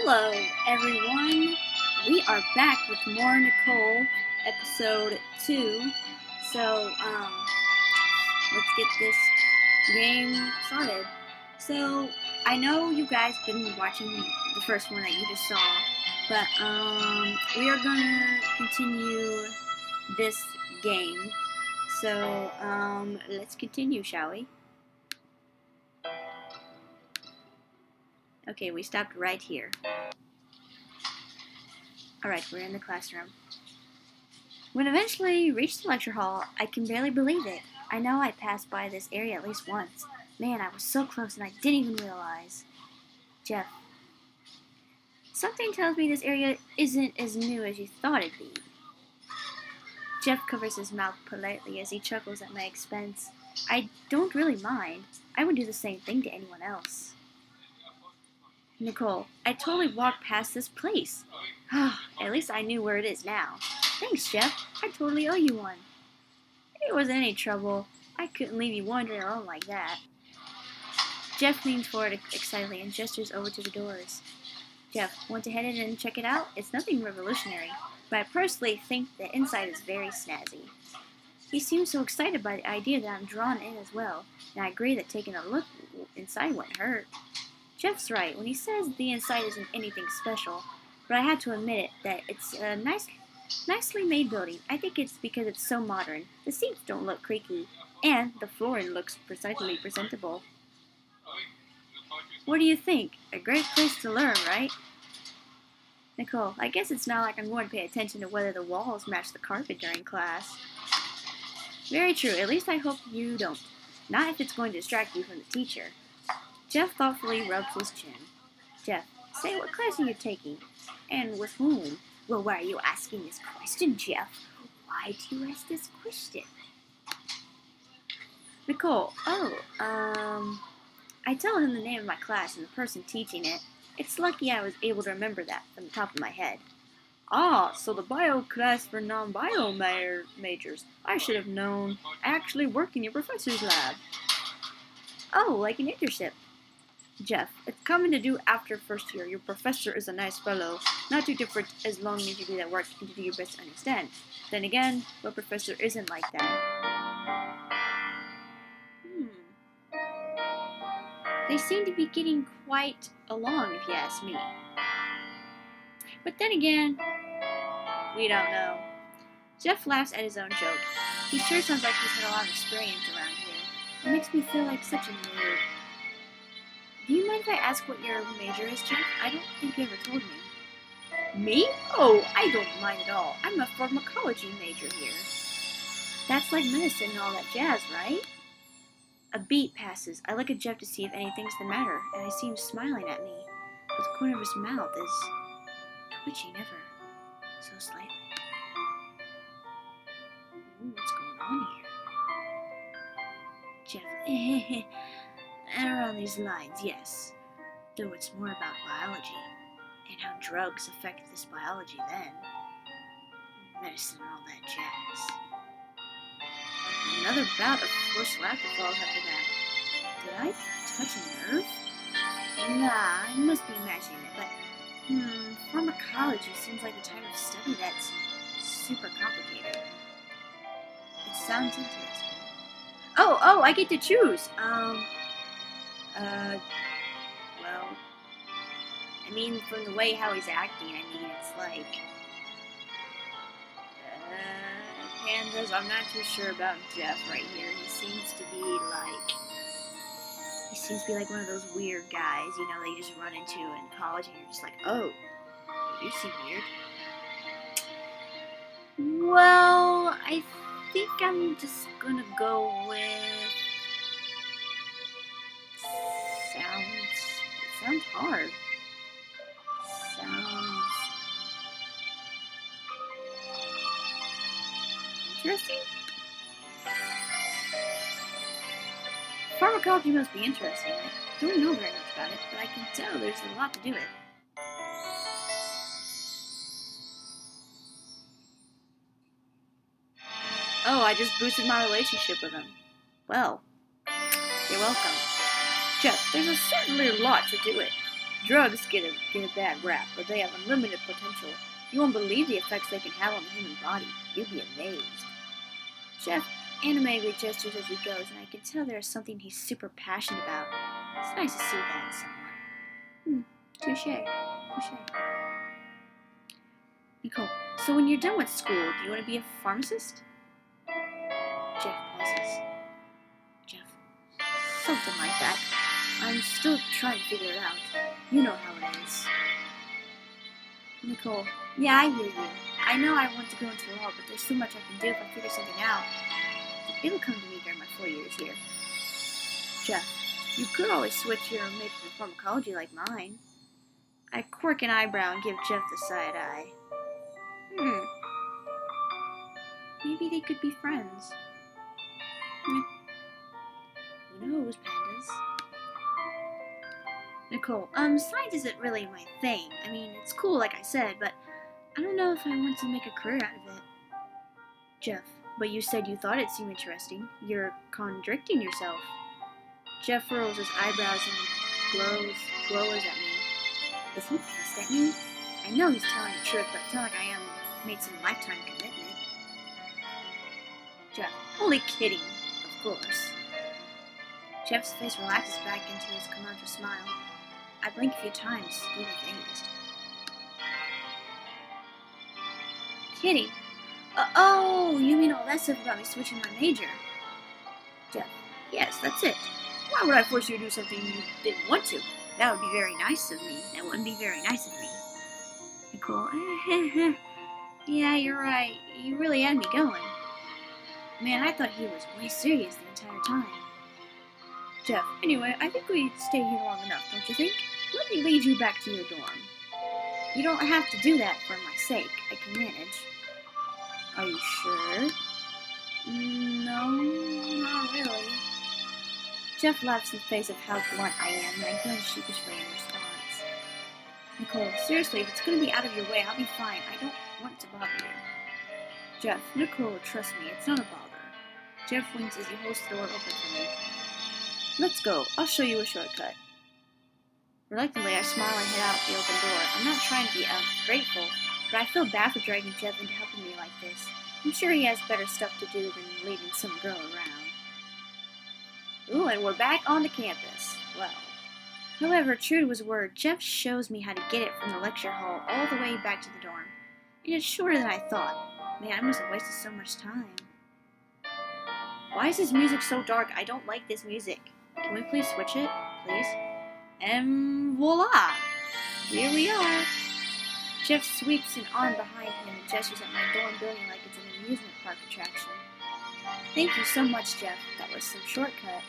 Hello, everyone. We are back with more Nicole, episode 2. So, let's get this game started. So, I know you guys been watching the first one that you just saw, but, we are gonna continue this game. So, let's continue, shall we? Okay, we stopped right here. Alright, we're in the classroom. When eventually reached the lecture hall, I can barely believe it. I know I passed by this area at least once. Man, I was so close and I didn't even realize. Jeff. Something tells me this area isn't as new as you thought it'd be. Jeff covers his mouth politely as he chuckles at my expense. I don't really mind. I would do the same thing to anyone else. Nicole, I totally walked past this place. At least I knew where it is now. Thanks, Jeff. I totally owe you one. It wasn't any trouble. I couldn't leave you wandering alone like that. Jeff leans forward excitedly and gestures over to the doors. Jeff, want to head in and check it out? It's nothing revolutionary, but I personally think the inside is very snazzy. He seems so excited by the idea that I'm drawn in as well, and I agree that taking a look inside wouldn't hurt. Jeff's right when he says the inside isn't anything special, but I had to admit it that it's a nicely made building. I think it's because it's so modern. The seats don't look creaky, and the flooring looks precisely presentable. What do you think? A great place to learn, right? Nicole, I guess it's not like I'm going to pay attention to whether the walls match the carpet during class. Very true. At least I hope you don't. Not if it's going to distract you from the teacher. Jeff thoughtfully rubs his chin. Jeff, say what class are you taking? And with whom? Well, why are you asking this question, Jeff? Why do you ask this question? Nicole, I tell him the name of my class and the person teaching it. It's lucky I was able to remember that from the top of my head. Ah, so the bio class for non-bio majors. I should have known. I actually work in your professor's lab. Oh, like an internship. Jeff, it's common to do after first year. Your professor is a nice fellow. Not too different as long as you do that work and to do your best to understand. Then again, what professor isn't like that? They seem to be getting quite along, if you ask me. But then again, we don't know. Jeff laughs at his own joke. He sure sounds like he's had a lot of experience around here. It makes me feel like such a nerd. Do you mind if I ask what your major is, Jeff? I don't think you ever told me. Me? Oh, I don't mind at all. I'm a pharmacology major here. That's like medicine and all that jazz, right? A beat passes. I look at Jeff to see if anything's the matter, and I see him smiling at me. But the corner of his mouth is twitching ever so slightly. Ooh, what's going on here? Jeff, around these lines, yes. Though it's more about biology, and how drugs affect this biology then. Medicine and all that jazz. Another bout of forced laughter follows after that. Did I touch a nerve? Nah, I must be imagining it, but, pharmacology seems like the type of study that's super complicated. It sounds interesting. Oh, I get to choose! Well, I mean, from the way how he's acting, I mean, it's like, pandas, I'm not too sure about Jeff right here. He seems to be like one of those weird guys, you know, that you just run into in college and you're just like, oh, you seem weird. Well, I think I'm just gonna go with sounds hard. Sounds interesting? Pharmacology must be interesting. I don't know very much about it, but I can tell there's a lot to do it. Oh, I just boosted my relationship with him. Well, you're welcome. Jeff, there's certainly a lot to do it. Drugs get a bad rap, but they have unlimited potential. You won't believe the effects they can have on the human body. You'll be amazed. Jeff animatedly gestures as he goes, and I can tell there's something he's super passionate about. It's nice to see that in someone. Touche. Nicole, so when you're done with school, do you want to be a pharmacist? Jeff pauses. Jeff, something like that. I'm still trying to figure it out. You know how it is. Nicole, yeah, I hear you. I know I want to go into law, but there's so much I can do if I figure something out. It'll come to me during my 4 years here. Jeff, you could always switch your major to pharmacology like mine. I quirk an eyebrow and give Jeff the side eye. Maybe they could be friends. Who knows, pandas? Nicole, science isn't really my thing. I mean, it's cool, like I said, but I don't know if I want to make a career out of it. Jeff, but you said you thought it seemed interesting. You're contradicting yourself. Jeff furrows his eyebrows and glowers at me. Is he pissed at me? I know he's telling the truth, but it's not like I am made some lifetime commitment. Jeff, only kidding, of course. Jeff's face relaxes back into his commercial smile. I blink a few times, really dazed. Kidding? Oh, you mean all that stuff about me switching my major? Jeff, yes, that's it. Why would I force you to do something you didn't want to? That would be very nice of me. That wouldn't be very nice of me. Nicole, yeah, you're right. You really had me going. Man, I thought he was way serious the entire time. Jeff, anyway, I think we stayed here long enough, don't you think? Let me lead you back to your dorm. You don't have to do that for my sake. I can manage. Are you sure? No, not really. Jeff laughs in the face of how blunt I am, and I grin sheepishly in response. Nicole, seriously, if it's going to be out of your way, I'll be fine. I don't want to bother you. Jeff, Nicole, trust me, it's not a bother. Jeff winks as he holds the door open for me. Let's go. I'll show you a shortcut. Reluctantly, I smile and head out the open door. I'm not trying to be ungrateful, but I feel bad for dragging Jeff into helping me like this. I'm sure he has better stuff to do than leading some girl around. Ooh, and we're back on the campus. Well. However, true to his word, Jeff shows me how to get it from the lecture hall all the way back to the dorm. And it's shorter than I thought. Man, I must have wasted so much time. Why is this music so dark? I don't like this music. Can we please switch it? Please? And voila! Here we are. Jeff sweeps an arm behind him and gestures at my dorm building like it's an amusement park attraction. Thank you so much, Jeff. That was some shortcut.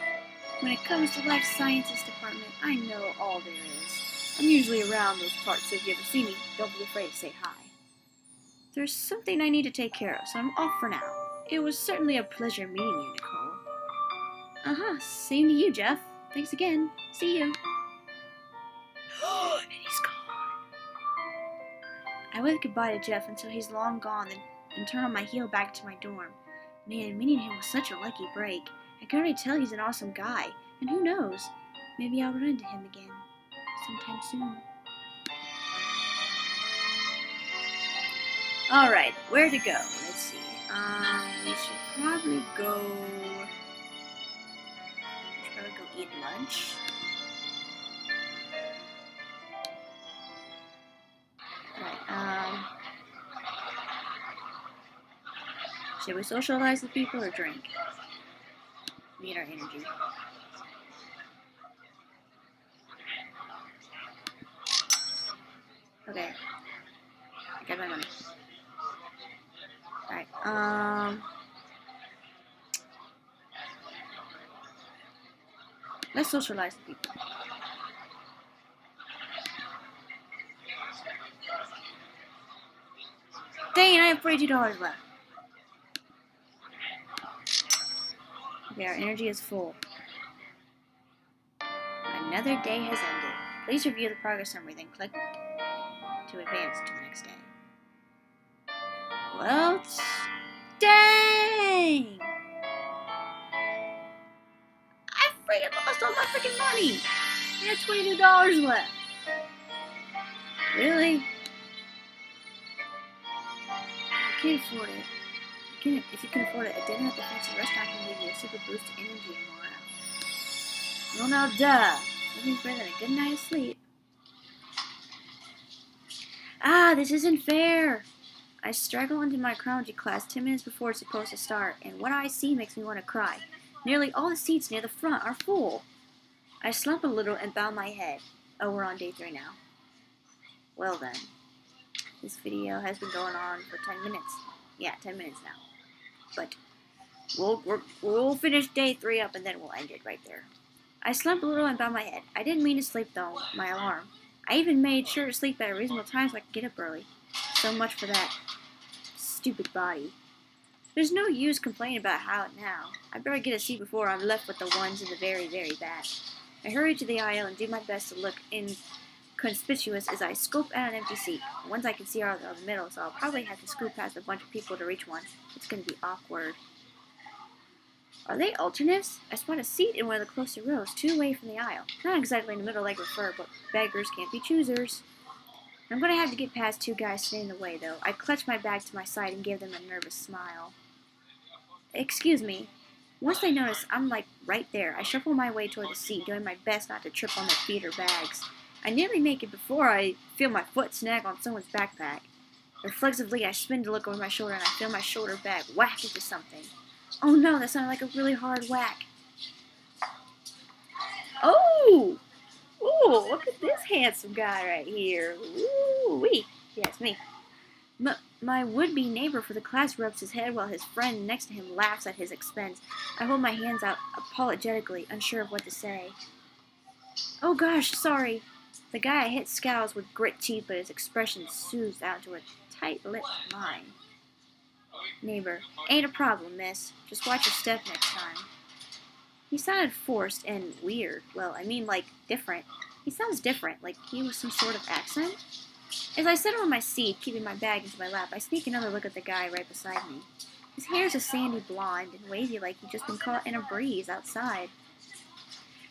When it comes to life sciences department, I know all there is. I'm usually around those parts, so if you ever see me, don't be afraid to say hi. There's something I need to take care of, so I'm off for now. It was certainly a pleasure meeting you, Nicole. Same to you, Jeff. Thanks again. See you. And he's gone. I wave goodbye to Jeff until he's long gone, then turn on my heel back to my dorm. Man, meeting him was such a lucky break. I can already tell he's an awesome guy, and who knows, maybe I'll run into him again sometime soon. Alright, where to go? Let's see. We should probably go eat lunch. Right, should we socialize with people or drink? We need our energy. Okay. I got my money. Alright, let's socialize with people. Dang, I have $42 left. Okay, our energy is full. Another day has ended. Please review the progress summary, then click to advance to the next day. Well, dang! I freaking lost all my freaking money! I had $22 left. Really? I can't afford it. If you can afford it, a dinner at the fancy restaurant can give you a super boost of energy and morale. Well, now, duh. Nothing's better than a good night of sleep. Ah, this isn't fair. I straggle into my chronology class 10 minutes before it's supposed to start, and what I see makes me want to cry. Nearly all the seats near the front are full. I slump a little and bow my head. Oh, we're on day 3 now. Well then. This video has been going on for 10 minutes. Yeah, 10 minutes now. But we'll finish day 3 up and then we'll end it right there. I slump a little and bow my head. I didn't mean to sleep though, my alarm. I even made sure to sleep at a reasonable time so I could get up early. So much for that stupid body. There's no use complaining about how now. I better get a seat before I'm left with the ones in the very, very back. I hurry to the aisle and do my best to look inconspicuous as I scope out an empty seat. The ones I can see are the middle, so I'll probably have to scoop past a bunch of people to reach one. It's going to be awkward. Are they alternates? I spot a seat in one of the closer rows, 2 away from the aisle. Not exactly in the middle like prefer, but beggars can't be choosers. I'm going to have to get past 2 guys standing in the way, though. I clutch my bag to my side and give them a nervous smile. Excuse me. Once they notice I'm, like, right there, I shuffle my way toward the seat, doing my best not to trip on their feet or bags. I nearly make it before I feel my foot snag on someone's backpack. Reflexively, I spin to look over my shoulder, and I feel my shoulder bag whack into something. Oh no, that sounded like a really hard whack. Oh! Ooh, look at this handsome guy right here. Ooh-wee. Yeah, it's me. My would-be neighbor for the class rubs his head while his friend next to him laughs at his expense. I hold my hands out apologetically, unsure of what to say. Oh gosh, sorry. The guy I hit scowls with grit teeth, but his expression soothes out to a tight-lipped line. Neighbor, ain't a problem, miss. Just watch your step next time. He sounded forced and weird. Well, I mean, like, different. He sounds different, like he was some sort of accent. As I settle in my seat, keeping my bag into my lap, I sneak another look at the guy right beside me. His hair's a sandy blonde and wavy like he'd just been caught in a breeze outside.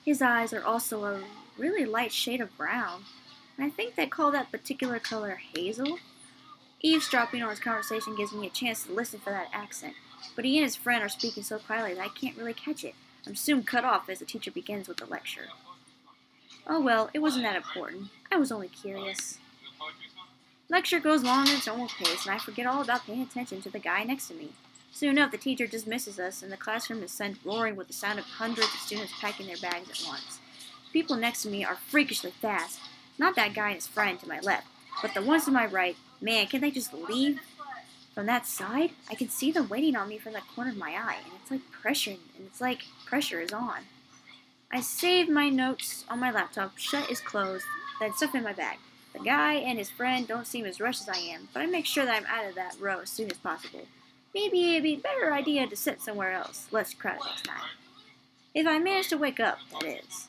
His eyes are also a really light shade of brown, and I think they call that particular color hazel. Eavesdropping on his conversation gives me a chance to listen for that accent, but he and his friend are speaking so quietly that I can't really catch it. I'm soon cut off as the teacher begins with the lecture. Oh well, it wasn't that important. I was only curious. Lecture goes along at its normal pace, and I forget all about paying attention to the guy next to me. Soon enough, the teacher dismisses us, and the classroom is sent roaring with the sound of hundreds of students packing their bags at once. The people next to me are freakishly fast. Not that guy and his friend to my left, but the ones to my right. Man, can't they just leave from that side? I can see them waiting on me from the corner of my eye, and it's like pressure is on. I save my notes on my laptop, shut is closed, then stuff in my bag. The guy and his friend don't seem as rushed as I am, but I make sure that I'm out of that row as soon as possible. Maybe it'd be a better idea to sit somewhere else, less crowded next time. If I manage to wake up, that is.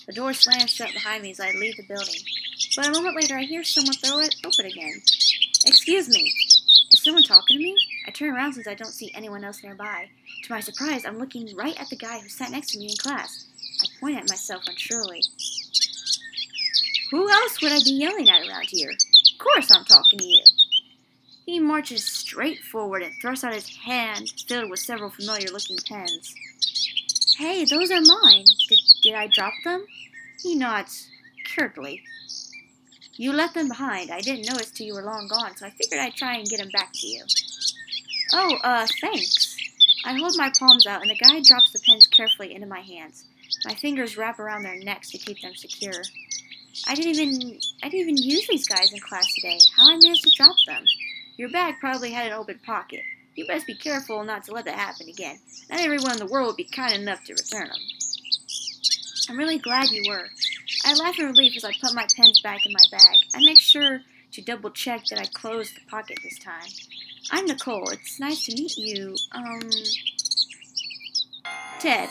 The door slams shut behind me as I leave the building, but a moment later I hear someone throw it open again. Excuse me, is someone talking to me? I turn around since I don't see anyone else nearby. To my surprise, I'm looking right at the guy who sat next to me in class. I point at myself unsurely. Who else would I be yelling at around here? Of course I'm talking to you. He marches straight forward and thrusts out his hand filled with several familiar-looking pens. Hey, those are mine. Did I drop them? He nods curtly. You left them behind. I didn't notice till you were long gone, so I figured I'd try and get them back to you. Oh, thanks. I hold my palms out, and the guy drops the pens carefully into my hands. My fingers wrap around their necks to keep them secure. I didn't even use these guys in class today. How I managed to drop them? Your bag probably had an open pocket. You best be careful not to let that happen again. Not everyone in the world would be kind enough to return them. I'm really glad you were. I laugh in relief as I put my pens back in my bag. I make sure to double check that I closed the pocket this time. I'm Nicole. It's nice to meet you. Ted.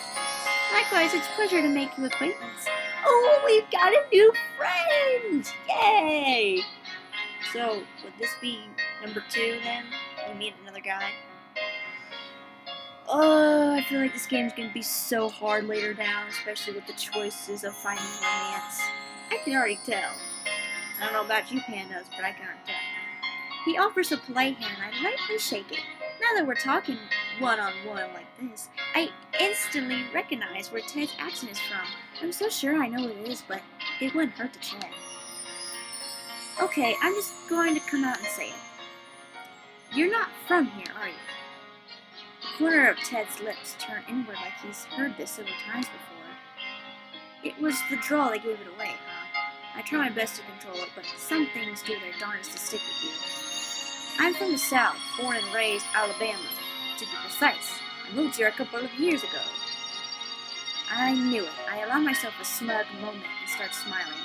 Likewise, it's a pleasure to make your acquaintance. Oh, we've got a new friend! Yay! So, would this be number 2 then? We meet another guy? Oh, I feel like this game's gonna be so hard later down, especially with the choices of finding romance. I can already tell. I don't know about you pandas, but I can already tell. He offers a polite hand and I lightly shake it. Now that we're talking one-on-one like this, I instantly recognize where Ted's accent is from. I'm so sure I know what it is, but it wouldn't hurt to check. Okay, I'm just going to come out and say it. You're not from here, are you? The corner of Ted's lips turned inward like he's heard this several times before. It was the drawl that gave it away, huh? I try my best to control it, but some things do their darndest to stick with you. I'm from the South, born and raised Alabama, to be precise. I moved here a couple of years ago. I knew it. I allow myself a smug moment and start smiling.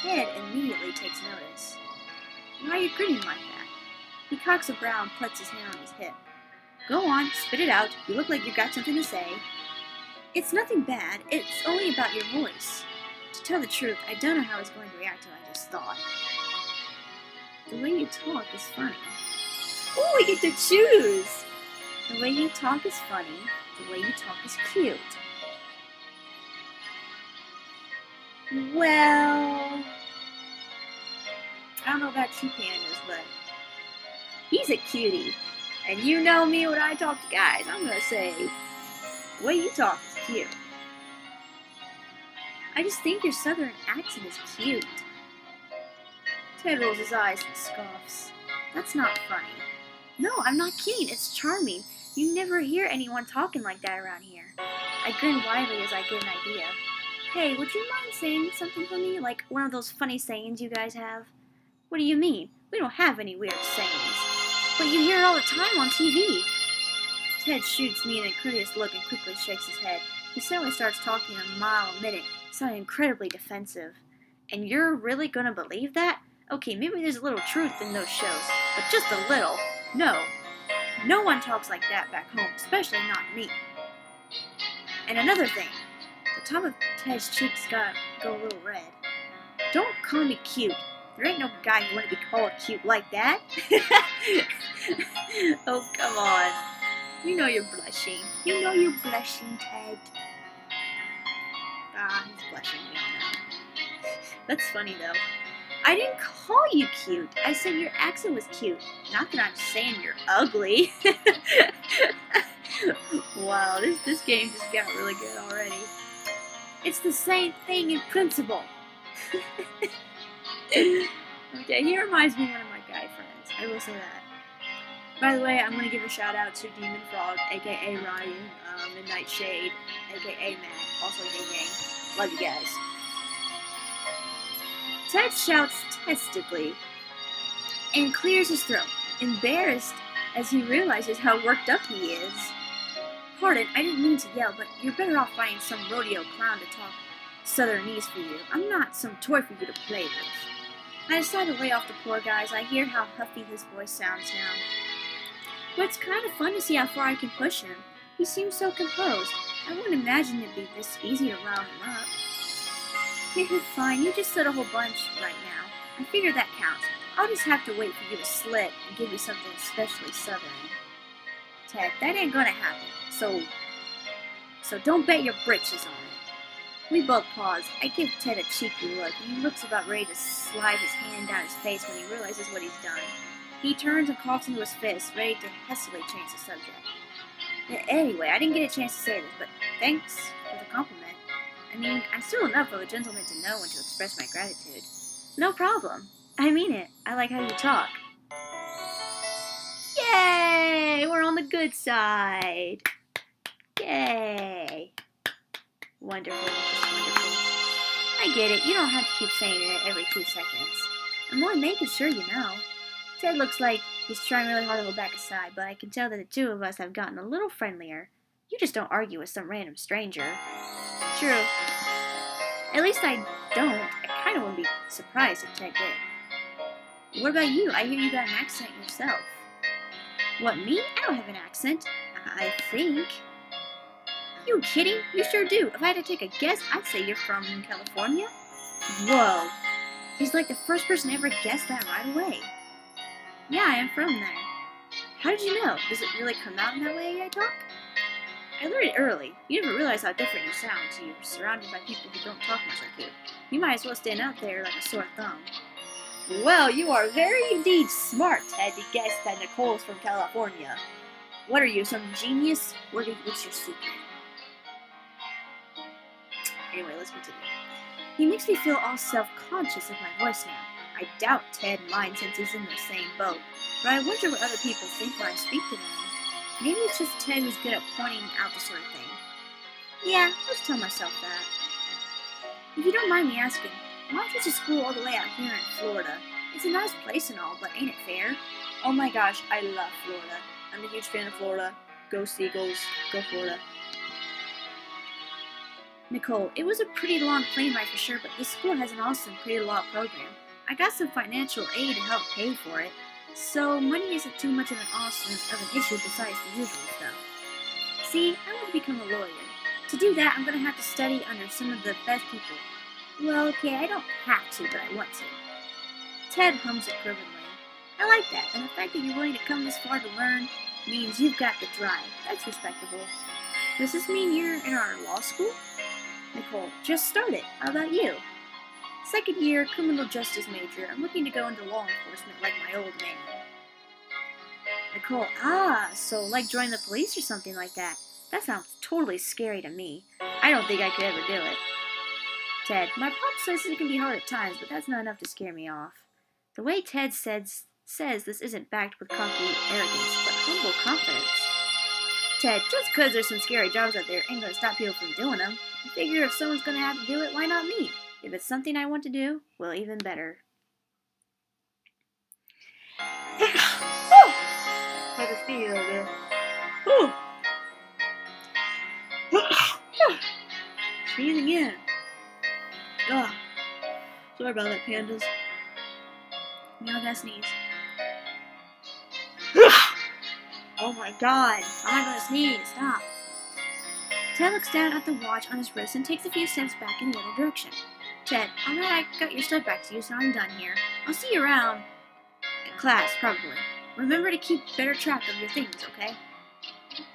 Ted immediately takes notice. Why are you grinning like that? He cocks a brow and puts his hand on his hip. Go on, spit it out. You look like you've got something to say. It's nothing bad. It's only about your voice. To tell the truth, I don't know how he's going to react to what I just thought. The way you talk is funny. Oh, we get to choose! The way you talk is funny. The way you talk is cute. Well, I don't know about you pandas, but he's a cutie. And you know me when I talk to guys, I'm gonna say, the way you talk is cute. I just think your southern accent is cute. Ted rolls his eyes and scoffs. That's not funny. No, I'm not kidding. It's charming. You never hear anyone talking like that around here. I grin widely as I get an idea. Hey, would you mind saying something for me? Like one of those funny sayings you guys have? What do you mean? We don't have any weird sayings. But you hear it all the time on TV. Ted shoots me an incredulous look and quickly shakes his head. He suddenly starts talking a mile a minute, sounding incredibly defensive. And you're really gonna believe that? Okay, maybe there's a little truth in those shows, but just a little. No one talks like that back home, especially not me. And another thing, the top of Ted's cheeks go a little red. Don't call me cute. There ain't no guy who want to be called cute like that. Oh, come on. You know you're blushing. You know you're blushing, Ted. Ah, he's blushing, we all know. That's funny, though. I didn't call you cute. I said your accent was cute. Not that I'm saying you're ugly. Wow, this game just got really good already. It's the same thing in principle. Okay, he reminds me of one of my guy friends. I will say that. By the way, I'm going to give a shout out to Demon Frog, aka Ryan, Midnight Shade, aka Matt, also Gang Gang. Love you guys. Ted shouts testedly and clears his throat, embarrassed as he realizes how worked up he is. Pardon, I didn't mean to yell, but you're better off finding some rodeo clown to talk Southernese for you. I'm not some toy for you to play with. I decide to lay off the poor guy as I hear how huffy his voice sounds now. But it's kind of fun to see how far I can push him. He seems so composed. I wouldn't imagine it'd be this easy to rile him up. Fine, you just said a whole bunch right now. I figure that counts. I'll just have to wait for you to slip and give you something especially southern. Ted, that ain't gonna happen. So don't bet your britches on it. We both pause. I give Ted a cheeky look, and he looks about ready to slide his hand down his face when he realizes what he's done. He turns and coughs into his fist, ready to hastily change the subject. Anyway, I didn't get a chance to say this, but thanks for the compliment. I mean, I'm still enough of a gentleman to know when to express my gratitude. No problem. I mean it. I like how you talk. Yay! We're on the good side. Yay! Wonderful. Just wonderful. I get it. You don't have to keep saying it every 2 seconds. I'm only making sure you know. Ted looks like he's trying really hard to hold back a sigh, but I can tell that the two of us have gotten a little friendlier. You just don't argue with some random stranger. True. At least I don't. I kind of wouldn't be surprised if Ted did. What about you? I hear you got an accent yourself. What, me? I don't have an accent. I think. You kidding? You sure do. If I had to take a guess, I'd say you're from California. Whoa. He's like the first person to ever guess that right away. Yeah, I am from there. How did you know? Does it really come out in that way I talk? I learned it early. You never realize how different you sound until you're surrounded by people who don't talk much like you. You might as well stand out there like a sore thumb. Well, you are very indeed smart, Ted, to guess that Nicole's from California. What are you, some genius? What's your secret? Anyway, let's continue. He makes me feel all self-conscious of my voice now. I doubt Ted minds since he's in the same boat, but I wonder what other people think when I speak to them. Maybe it's just Ted who's good at pointing out the sort of thing. Yeah, let's tell myself that. If you don't mind me asking, why did you school all the way out here in Florida? It's a nice place and all, but ain't it fair? Oh my gosh, I love Florida. I'm a huge fan of Florida. Go Seagulls, go Florida. Nicole, it was a pretty long plane ride for sure, but this school has an awesome pre-law program. I got some financial aid to help pay for it, so money isn't too much of an issue besides the usual stuff. See, I want to become a lawyer. To do that, I'm going to have to study under some of the best people. Well, okay, I don't have to, but I want to. Ted hums approvingly. I like that, and the fact that you're willing to come this far to learn means you've got the drive. That's respectable. Does this mean you're in our law school? Nicole, just started. How about you? Second year, criminal justice major. I'm looking to go into law enforcement like my old man. Nicole, so like join the police or something like that. That sounds totally scary to me. I don't think I could ever do it. Ted, my pop says it can be hard at times, but that's not enough to scare me off. The way Ted says this isn't backed with cocky arrogance, but humble confidence. Ted, just because there's some scary jobs out there ain't gonna stop people from doing them. I figure if someone's gonna have to do it, why not me? If it's something I want to do, well, even better. Had to sneeze over there. Sneeze again. Ugh. Sorry about that, pandas. Now I gotta sneeze. Oh my god. I'm not gonna sneeze. Stop. Ted looks down at the watch on his wrist and takes a few steps back in the other direction. Ted, I'm glad I got your stuff back to you, so I'm done here. I'll see you around class, probably. Remember to keep better track of your things, okay?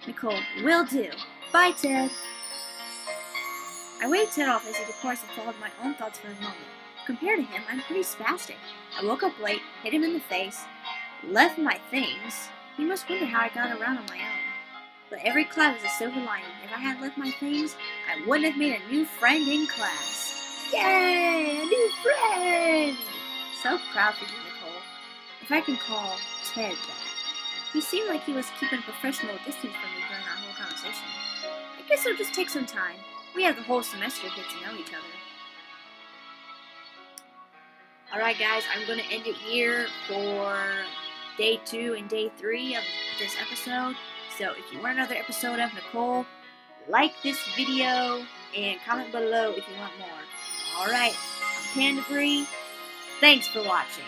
Nicole, will do. Bye, Ted. I waved Ted off as he departs and followed my own thoughts for a moment. Compared to him, I'm pretty spastic. I woke up late, hit him in the face, left my things. He must wonder how I got around on my own. But every cloud is a silver lining. If I hadn't left my things, I wouldn't have made a new friend in class. Yay! A new friend! So proud for you, Nicole. If I can call Ted that. He seemed like he was keeping a professional distance from me during our whole conversation. I guess it'll just take some time. We have the whole semester to get to know each other. Alright guys, I'm going to end it here for day 2 and day 3 of this episode. So if you want another episode of Nicole, like this video and comment below if you want more. Alright, I'm Panda Bree. Thanks for watching.